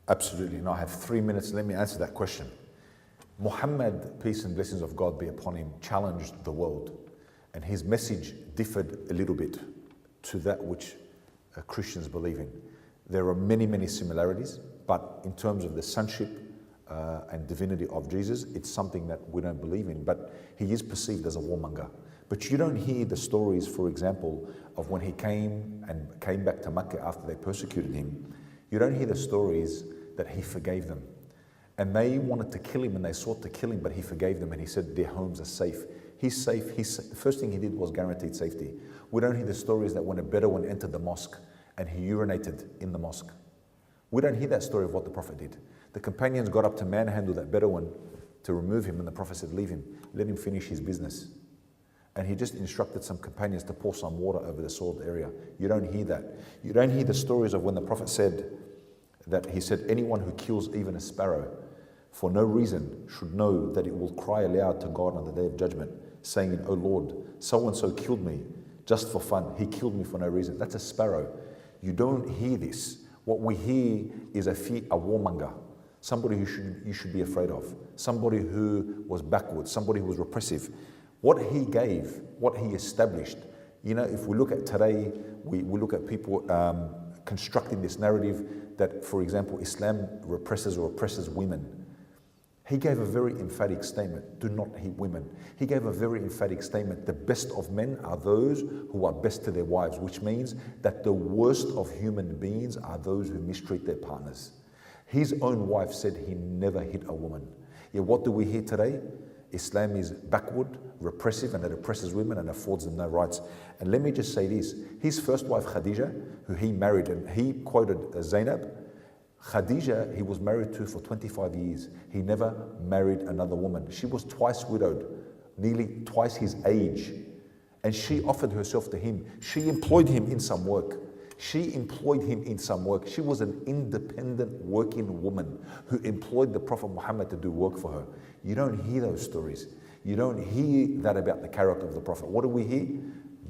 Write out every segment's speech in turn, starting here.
Absolutely. And I have 3 minutes. Let me answer that question. Muhammad, peace and blessings of God be upon him, challenged the world. And his message differed a little bit to that which Christians believe in. There are many, many similarities, but in terms of the sonship and divinity of Jesus, it's something that we don't believe in. But he is perceived as a warmonger. But you don't hear the stories, for example, of when he came back to Mecca after they persecuted him. You don't hear the stories that he forgave them. And they wanted to kill him and they sought to kill him, but he forgave them and he said their homes are safe. He's safe. The first thing he did was guaranteed safety. We don't hear the stories that when a Bedouin entered the mosque and he urinated in the mosque. We don't hear that story of what the Prophet did. The companions got up to manhandle that Bedouin to remove him, and the Prophet said, leave him, let him finish his business. And he just instructed some companions to pour some water over the soiled area. You don't hear that. You don't hear the stories of when the Prophet said that he said, anyone who kills even a sparrow for no reason should know that it will cry aloud to God on the day of judgment, saying, oh Lord, so-and-so killed me just for fun. He killed me for no reason. That's a sparrow. You don't hear this. What we hear is a warmonger, somebody who you should be afraid of, somebody who was backwards, somebody who was repressive. What he gave, what he established, you know, if we look at today, we look at people constructing this narrative that, for example, Islam represses or oppresses women. He gave a very emphatic statement, do not hate women. He gave a very emphatic statement, the best of men are those who are best to their wives, which means that the worst of human beings are those who mistreat their partners. His own wife said he never hit a woman. Yet what do we hear today? Islam is backward, repressive, and it oppresses women and affords them no rights. And let me just say this, his first wife Khadija, who he married, and he quoted Zainab, Khadija, he was married to for 25 years. He never married another woman. She was twice widowed, nearly twice his age. And she offered herself to him. She employed him in some work. She employed him in some work. She was an independent working woman who employed the Prophet Muhammad to do work for her. You don't hear those stories. You don't hear that about the character of the Prophet. What do we hear?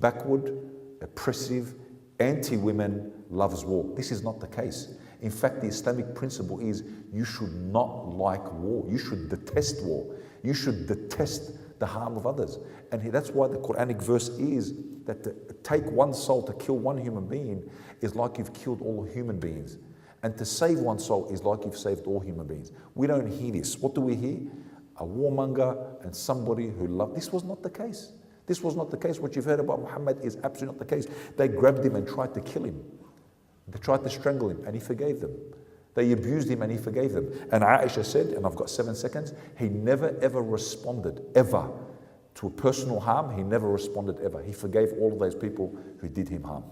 Backward, oppressive, anti-women, loves war. This is not the case. In fact, the Islamic principle is you should not like war. You should detest war. You should detest the harm of others. And that's why the Quranic verse is that to take one soul, to kill one human being, is like you've killed all human beings. And to save one soul is like you've saved all human beings. We don't hear this. What do we hear? A warmonger and somebody who loved. This was not the case. This was not the case. What you've heard about Muhammad is absolutely not the case. They grabbed him and tried to kill him. They tried to strangle him and he forgave them. They abused him and he forgave them. And Aisha said, and I've got 7 seconds, he never ever responded, ever, to a personal harm. He never responded ever. He forgave all of those people who did him harm.